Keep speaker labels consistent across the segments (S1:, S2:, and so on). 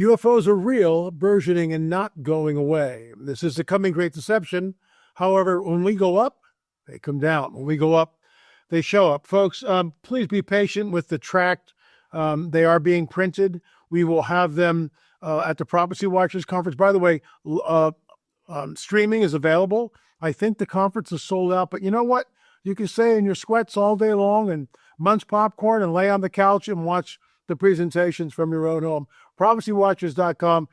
S1: UFOs are real, burgeoning, and not going away. This is the coming great deception. However, when we go up, they come down. When we go up, they show up. Folks, please be patient with the tract. They are being printed. We will have them at the Prophecy Watchers Conference. By the way, streaming is available. I think the conference is sold out, but you know what? You can stay in your sweats all day long and munch popcorn and lay on the couch and watch the presentations from your own home. ProphecyWatchers.com.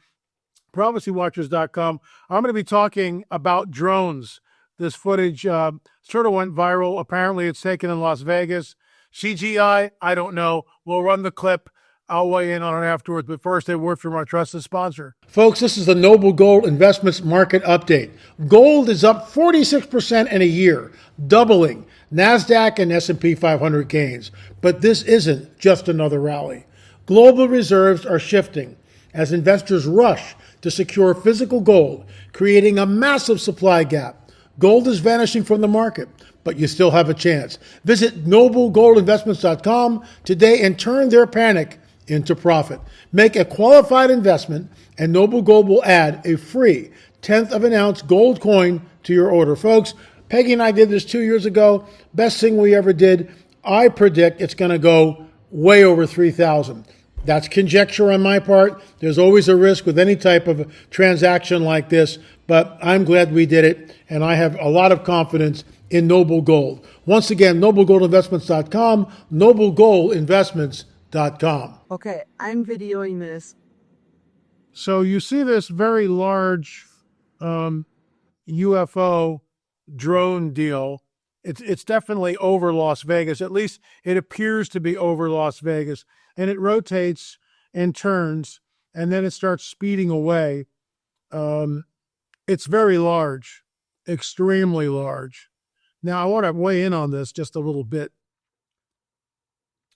S1: ProphecyWatchers.com. I'm going to be talking about drones. This footage sort of went viral. Apparently, it's taken in Las Vegas. CGI, I don't know. We'll run the clip. I'll weigh in on it afterwards. But first, a word from our trusted sponsor. Folks, this is the Noble Gold Investments Market Update. Gold is up 46% in a year, doubling NASDAQ and S&P 500 gains. But this isn't just another rally. Global reserves are shifting as investors rush to secure physical gold, creating a massive supply gap. Gold is vanishing from the market, but you still have a chance. Visit noblegoldinvestments.com today and turn their panic into profit. Make a qualified investment, and Noble Gold will add a free 1/10 of an ounce gold coin to your order. Folks, Peggy and I did this 2 years ago. Best thing we ever did. I predict it's going to go way over 3,000. That's conjecture on my part. There's always a risk with any type of transaction like this, but I'm glad we did it, and I have a lot of confidence in Noble Gold. Once again, noblegoldinvestments.com, noblegoldinvestments.com.
S2: Okay, I'm videoing this.
S1: So you see this very large UFO drone deal. It's definitely over Las Vegas. At least it appears to be over Las Vegas. And it rotates and turns, and then it starts speeding away. It's very large, extremely large. Now, I want to weigh in on this just a little bit.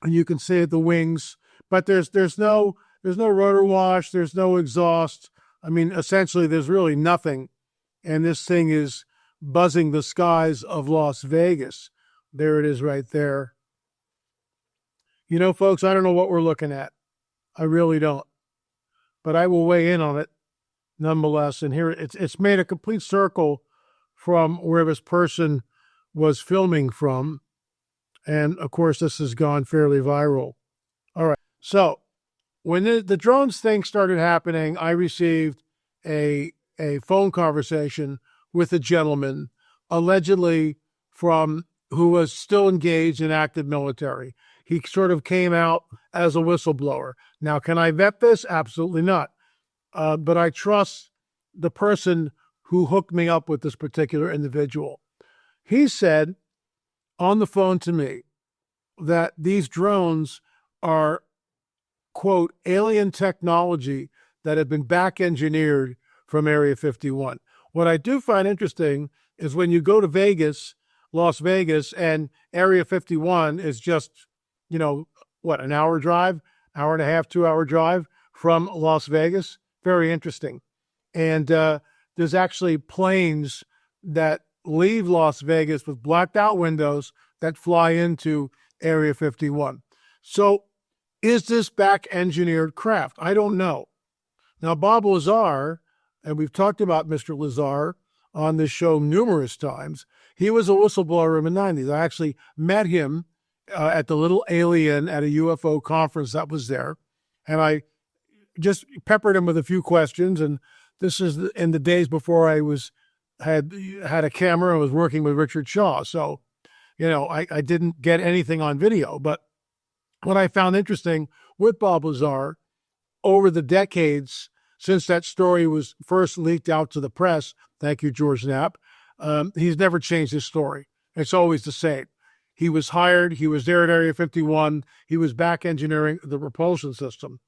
S1: And you can see the wings, but there's no rotor wash, there's no exhaust. I mean, essentially, there's really nothing. And this thing is buzzing the skies of Las Vegas. There it is right there. You know, folks, I don't know what we're looking at. I really don't. But I will weigh in on it nonetheless. And here it's made a complete circle from where this person was filming from. And of course, this has gone fairly viral. All right. So when the drones thing started happening, I received a phone conversation with a gentleman, allegedly from who was still engaged in active military. He sort of came out as a whistleblower. Now, can I vet this? Absolutely not. But I trust the person who hooked me up with this particular individual. He said on the phone to me that these drones are, quote, alien technology that have been back engineered from Area 51. What I do find interesting is when you go to Vegas, Las Vegas, and Area 51 is just, you know, what, an hour drive, hour and a half, 2 hour drive from Las Vegas. Very interesting. And there's actually planes that leave Las Vegas with blacked out windows that fly into Area 51. So is this back engineered craft? I don't know. Now, Bob Lazar, and we've talked about Mr. Lazar on this show numerous times, he was a whistleblower in the 90s. I actually met him at the Little Alien at a UFO conference that was there. And I just peppered him with a few questions. And this is in the days before I had a camera and was working with Richard Shaw. So, you know, I didn't get anything on video. But what I found interesting with Bob Lazar over the decades since that story was first leaked out to the press, thank you, George Knapp, he's never changed his story. It's always the same. He was hired. He was there at Area 51. He was back engineering the propulsion system.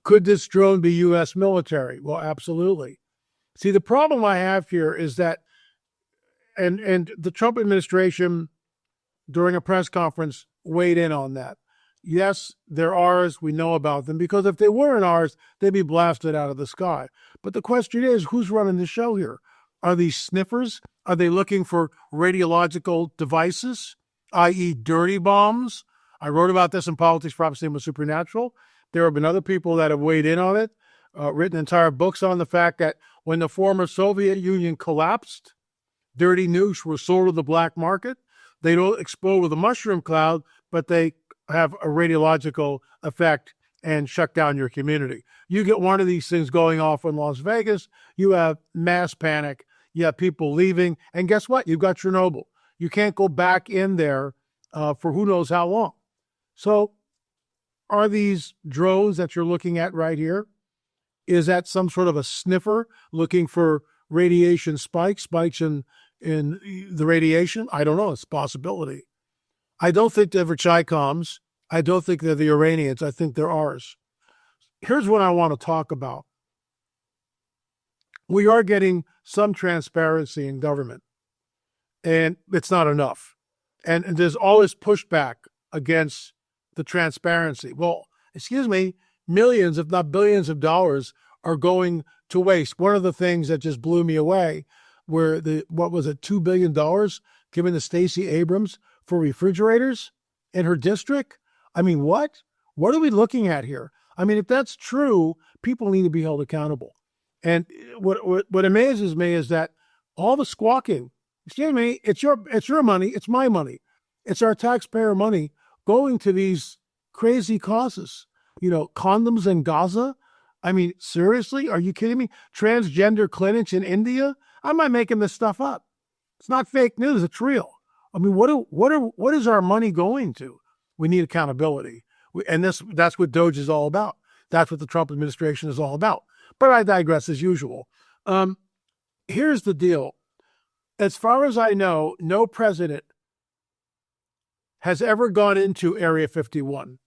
S1: Could this drone be U.S. military? Well, absolutely. See, the problem I have here is that, and the Trump administration during a press conference weighed in on that. Yes, they're ours. We know about them because if they weren't ours, they'd be blasted out of the sky. But the question is, who's running the show here? Are these sniffers? Are they looking for radiological devices, i.e. dirty bombs? I wrote about this in Politics, Prophecy, and the Supernatural. There have been other people that have weighed in on it, written entire books on the fact that when the former Soviet Union collapsed, dirty nukes were sold to the black market. They don't explode with a mushroom cloud, but they have a radiological effect and shut down your community. You get one of these things going off in Las Vegas, you have mass panic, you have people leaving, and guess what? You've got Chernobyl. You can't go back in there for who knows how long. So are these drones that you're looking at right here, is that some sort of a sniffer looking for radiation spikes in the radiation? I don't know. It's a possibility. I don't think they're Chicoms. I don't think they're the Iranians. I think they're ours. Here's what I want to talk about. We are getting some transparency in government, and it's not enough. And there's always pushback against the transparency. Well, excuse me, millions, if not billions of dollars are going to waste. One of the things that just blew me away were what was it, $2 billion given to Stacey Abrams for refrigerators in her district? I mean, what? What are we looking at here? I mean, if that's true, people need to be held accountable. And what amazes me is that all the squawking, excuse me, it's your money, it's my money, it's our taxpayer money going to these crazy causes. You know, condoms in Gaza. I mean, seriously, are you kidding me? Transgender clinics in India. I'm not making this stuff up. It's not fake news. It's real. I mean, what is our money going to? We need accountability. And that's what DOGE is all about. That's what the Trump administration is all about. But I digress as usual. Here's the deal. As far as I know, no president has ever gone into Area 51.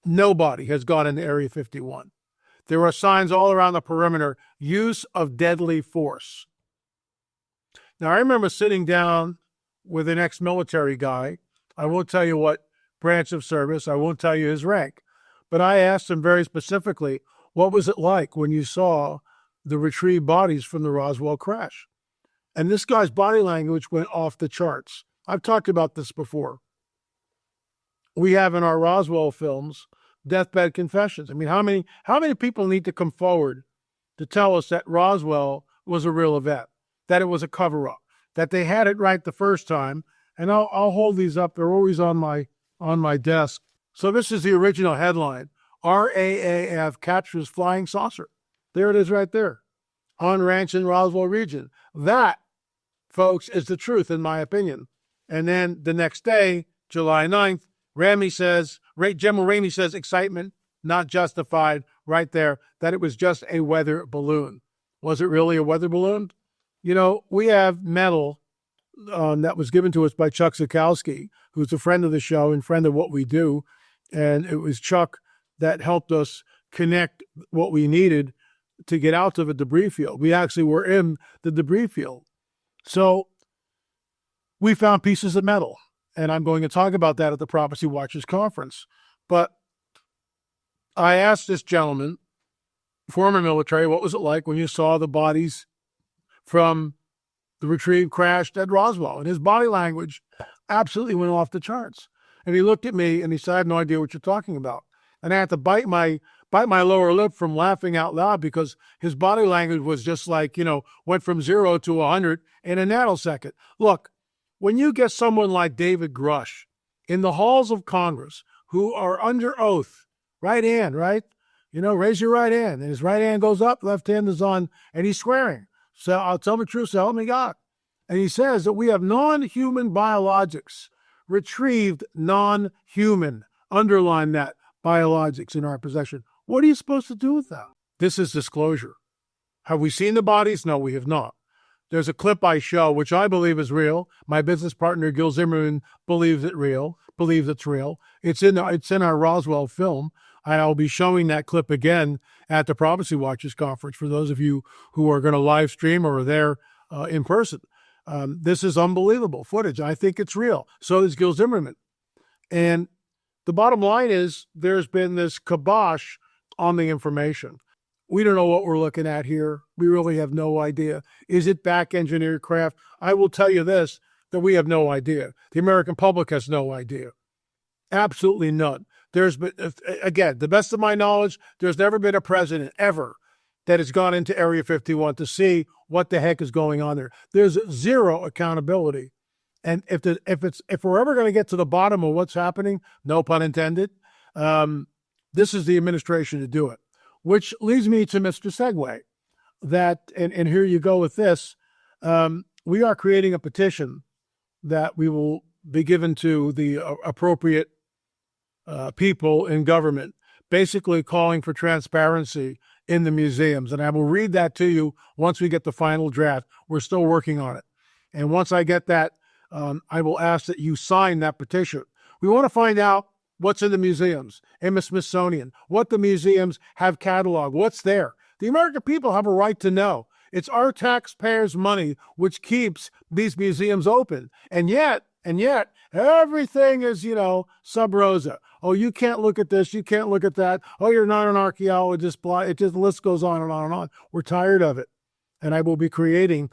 S1: Nobody has gone into Area 51. There are signs all around the perimeter, use of deadly force. Now, I remember sitting down with an ex-military guy. I won't tell you what branch of service. I won't tell you his rank. But I asked him very specifically, what was it like when you saw the retrieved bodies from the Roswell crash? And this guy's body language went off the charts. I've talked about this before. We have in our Roswell films deathbed confessions. I mean, how many people need to come forward to tell us that Roswell was a real event, that it was a cover-up, that they had it right the first time? And I'll hold these up. They're always on my desk. So this is the original headline. RAAF captures flying saucer. There it is right there. On ranch in Roswell region. That, folks, is the truth in my opinion. And then the next day, July 9th, General Ramey says excitement not justified right there, that it was just a weather balloon. Was it really a weather balloon? You know, we have metal that was given to us by Chuck Zukowski, who's a friend of the show and friend of what we do. And it was Chuck that helped us connect what we needed to get out to the debris field. We actually were in the debris field. So we found pieces of metal. And I'm going to talk about that at the Prophecy Watchers Conference. But I asked this gentleman, former military, what was it like when you saw the bodies from the retrieved crashed at Roswell? And his body language absolutely went off the charts. And he looked at me and he said, I have no idea what you're talking about. And I had to bite my lower lip from laughing out loud because his body language was just like, went from 0 to 100 in a nanosecond. Look, when you get someone like David Grush in the halls of Congress who are under oath, right hand, right? Raise your right hand. And his right hand goes up, left hand is on, and he's swearing. So I'll tell the truth, so help me God. And he says that we have non-human biologics, retrieved non-human, underline that, biologics in our possession. What are you supposed to do with that? This is disclosure. Have we seen the bodies? No, we have not. There's a clip I show, which I believe is real. My business partner, Gil Zimmerman, believes it's real. It's in our Roswell film. I'll be showing that clip again at the Prophecy Watchers Conference for those of you who are going to live stream or are there in person. This is unbelievable footage. I think it's real. So is Gil Zimmerman. And the bottom line is there's been this kibosh on the information. We don't know what we're looking at here. We really have no idea. Is it back-engineered craft? I will tell you this, that we have no idea. The American public has no idea. Absolutely none. There's been, again, the best of my knowledge, there's never been a president ever that has gone into Area 51 to see what the heck is going on there. There's zero accountability. And if we're ever going to get to the bottom of what's happening, no pun intended, this is the administration to do it. Which leads me to Mr. Segway. And here you go with this. We are creating a petition that we will be given to the appropriate people in government, basically calling for transparency in the museums. And I will read that to you once we get the final draft. We're still working on it. And once I get that, I will ask that you sign that petition. We want to find out what's in the museums, in the Smithsonian, what the museums have cataloged, what's there. The American people have a right to know. It's our taxpayers' money which keeps these museums open. And yet, everything is, sub rosa. Oh, you can't look at this. You can't look at that. Oh, you're not an archaeologist. It just, the list goes on and on and on. We're tired of it. And we will be creating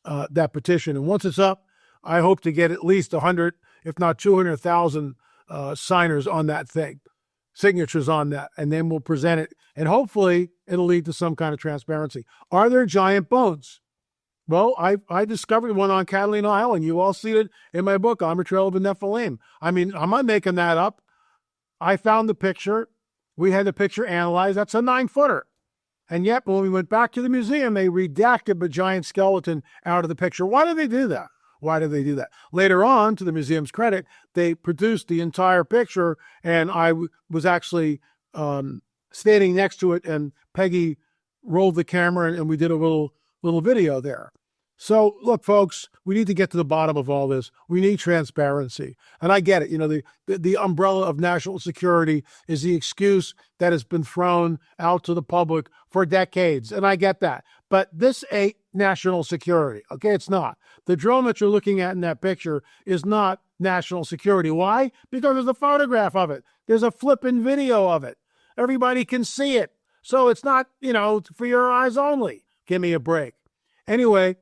S1: that petition. And once it's up, I hope to get at least 100, if not 200,000 signers on that thing, signatures on that. And then we'll present it. And hopefully it'll lead to some kind of transparency. Are there giant bones? Well, I discovered one on Catalina Island. You all see it in my book, On the Trail of the Nephilim. I mean, I'm not making that up. I found the picture. We had the picture analyzed. That's a 9-footer. And yet, when we went back to the museum, they redacted the giant skeleton out of the picture. Why did they do that? Later on, to the museum's credit, they produced the entire picture, and I was actually standing next to it, and Peggy rolled the camera, and we did a little video there. So, look, folks, we need to get to the bottom of all this. We need transparency. And I get it. The umbrella of national security is the excuse that has been thrown out to the public for decades. And I get that. But this ain't national security. Okay, it's not. The drone that you're looking at in that picture is not national security. Why? Because there's a photograph of it. There's a flipping video of it. Everybody can see it. So it's not, for your eyes only. Give me a break. Anyway,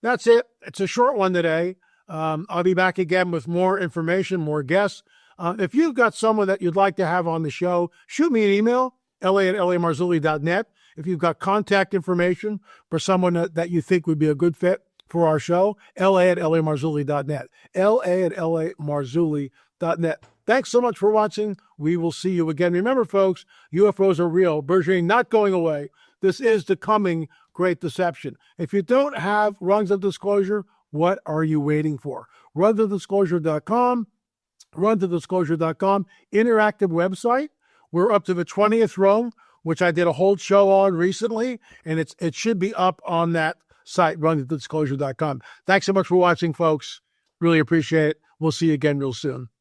S1: that's it. It's a short one today. I'll be back again with more information, more guests. If you've got someone that you'd like to have on the show, shoot me an email, la@lamarzulli.net. If you've got contact information for someone that you think would be a good fit for our show, la@lamarzulli.net. la@lamarzulli.net. Thanks so much for watching. We will see you again. Remember, folks, UFOs are real. Burgeoning, not going away. This is the coming Great Deception. If you don't have rungs of disclosure, what are you waiting for? Runtoddisclosure.com, runtoddisclosure.com, interactive website. We're up to the 20th rung, which I did a whole show on recently, and it should be up on that site, runtoddisclosure.com. Thanks so much for watching, folks. Really appreciate it. We'll see you again real soon.